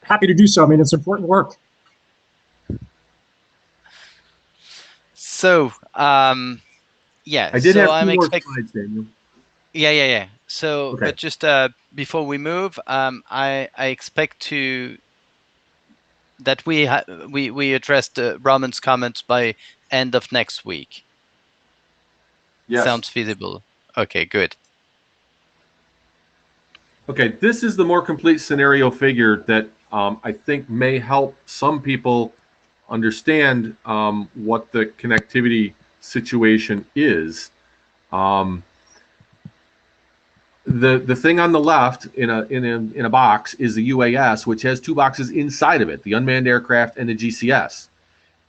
Happy to do so. I mean, it's important work. So, yeah. I did have two more slides, Daniel. Yeah. So, okay. But just before we move, I expect that we addressed Roman's comments by end of next week. Yes. Sounds feasible. Okay, good. Okay, this is the more complete scenario figure that I think may help some people understand what the connectivity situation is. The thing on the left in a box is the UAS, which has two boxes inside of it, the unmanned aircraft and the GCS.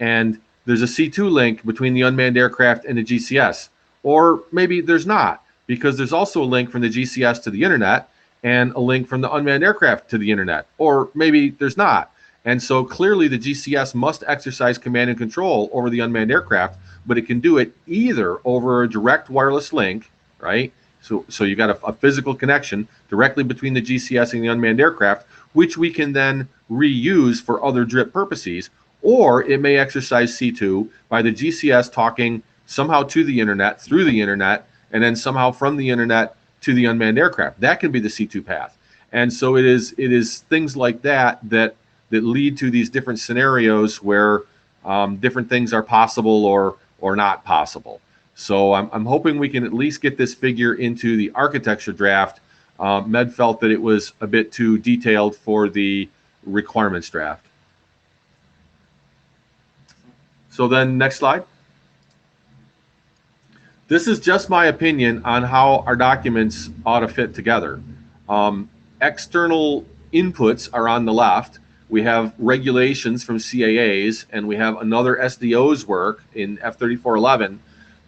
And there's a C2 link between the unmanned aircraft and the GCS. Or maybe there's not, because there's also a link from the GCS to the internet and a link from the unmanned aircraft to the internet. Or maybe there's not. And so clearly the GCS must exercise command and control over the unmanned aircraft, but it can do it either over a direct wireless link, right? So you got a physical connection directly between the GCS and the unmanned aircraft, which we can then reuse for other DRIP purposes, or it may exercise C2 by the GCS talking somehow to the internet, through the internet, and then somehow from the internet to the unmanned aircraft. That can be the C2 path. And so it is things like that lead to these different scenarios where different things are possible or not possible. So I'm hoping we can at least get this figure into the architecture draft. Med felt that it was a bit too detailed for the requirements draft. So then next slide. This is just my opinion on how our documents ought to fit together. External inputs are on the left. We have regulations from CAAs, and we have another SDO's work in F3411.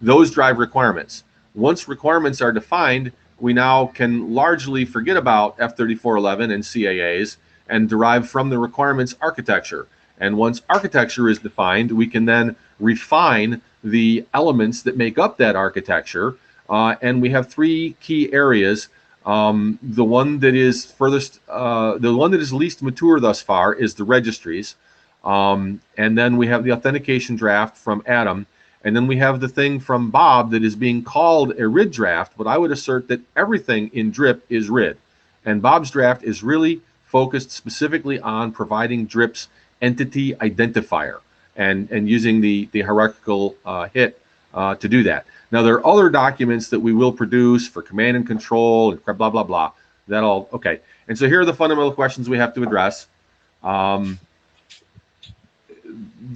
Those drive requirements. Once requirements are defined, we now can largely forget about F3411 and CAAs and derive from the requirements architecture. And once architecture is defined, we can then refine the elements that make up that architecture. And we have three key areas. The one that is furthest, the one that is least mature thus far is the registries. And then we have the authentication draft from Adam. And then we have the thing from Bob that is being called a RID draft, but I would assert that everything in DRIP is RID. And Bob's draft is really focused specifically on providing DRIP's entity identifier and using the hierarchical hit to do that. Now, there are other documents that we will produce for command and control and blah, blah, blah. That all, okay. And so here are the fundamental questions we have to address.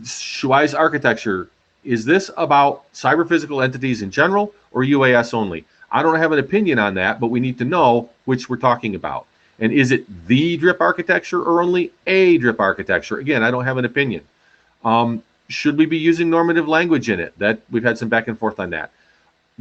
Shuai's architecture, is this about cyber physical entities in general or UAS only? I don't have an opinion on that, but we need to know which we're talking about. And is it the DRIP architecture or only a DRIP architecture? Again, I don't have an opinion. Should we be using normative language in it? That we've had some back and forth on that.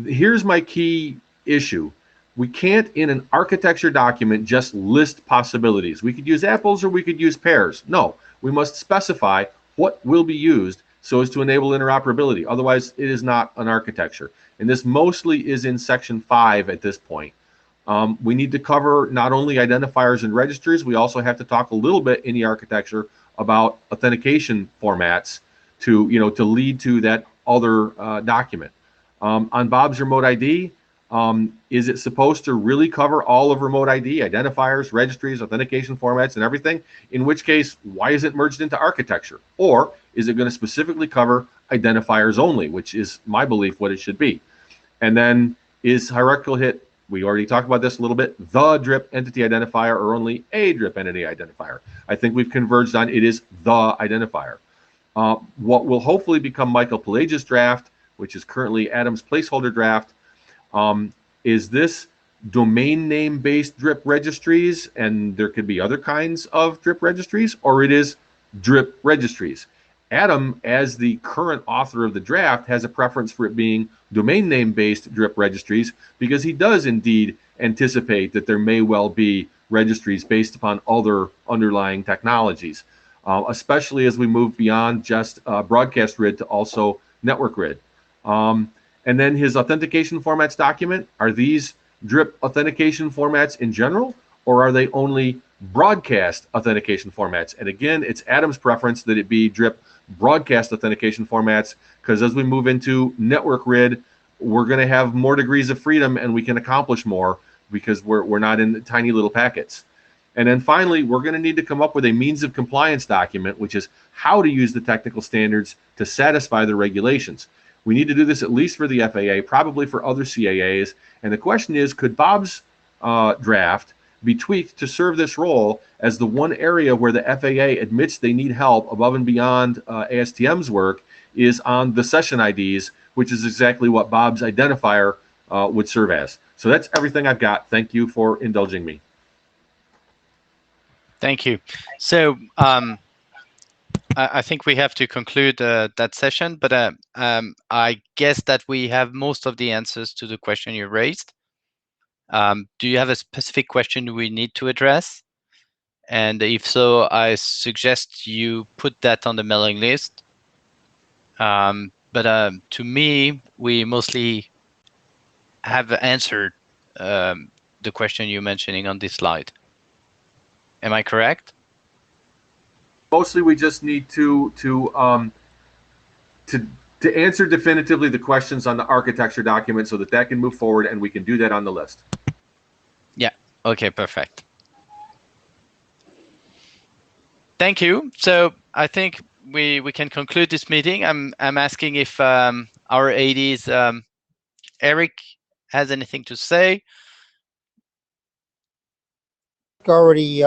Here's my key issue. We can't, in an architecture document, just list possibilities. We could use apples or we could use pears. No, we must specify what will be used so as to enable interoperability. Otherwise, it is not an architecture. And this mostly is in section 5 at this point. We need to cover not only identifiers and registers, we also have to talk a little bit in the architecture about authentication formats to lead to that other document. On Bob's remote ID, is it supposed to really cover all of remote ID, identifiers, registries, authentication formats, and everything? In which case, why is it merged into architecture? Or is it going to specifically cover identifiers only, which is my belief what it should be? And then is hierarchical hit, we already talked about this a little bit, the DRIP entity identifier or only a DRIP entity identifier? I think we've converged on it is the identifier. What will hopefully become Michael Pelage's draft, which is currently Adam's placeholder draft, is this domain name based DRIP registries, and there could be other kinds of DRIP registries, or it is DRIP registries. Adam, as the current author of the draft, has a preference for it being domain name based DRIP registries because he does indeed anticipate that there may well be registries based upon other underlying technologies, especially as we move beyond just broadcast RID to also network RID. And then his authentication formats document, are these DRIP authentication formats in general, or are they only broadcast authentication formats? And again, it's Adam's preference that it be DRIP broadcast authentication formats, because as we move into network RID, we're going to have more degrees of freedom and we can accomplish more because we're not in tiny little packets. And then finally, we're going to need to come up with a means of compliance document, which is how to use the technical standards to satisfy the regulations. We need to do this at least for the FAA, probably for other CAAs. And the question is, could Bob's draft be tweaked to serve this role as the one area where the FAA admits they need help above and beyond ASTM's work is on the session IDs, which is exactly what Bob's identifier would serve as. So that's everything I've got. Thank you for indulging me. Thank you. So I think we have to conclude that session, but I guess that we have most of the answers to the question you raised. Do you have a specific question we need to address? And if so, I suggest you put that on the mailing list. But to me, we mostly have answered the question you're mentioning on this slide. Am I correct? Mostly, we just need to answer definitively the questions on the architecture document so that that can move forward, and we can do that on the list. Yeah. Okay. Perfect. Thank you. So I think we can conclude this meeting. I'm asking if our ADs, Eric, has anything to say. Already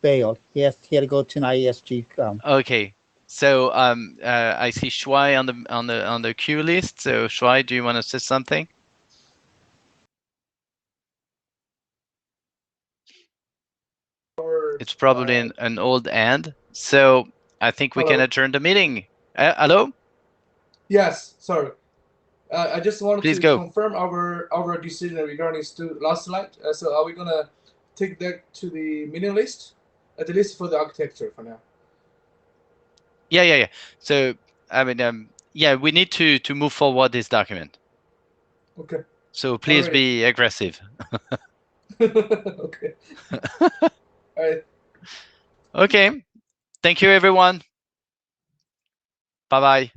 bailed. He had to go to an IESG. Okay. So I see Shuai on the queue list. So Shuai, do you want to say something? It's probably an old end. So I think we can adjourn the meeting. Hello? Yes, sorry. I just wanted Please to go. confirm our decision regarding last slide. So are we gonna take that to the meeting list, at least for the architecture for now? Yeah. So I mean, yeah, we need to move forward this document. Okay. So please be aggressive. Okay. All right. Okay. Thank you, everyone. Bye-bye.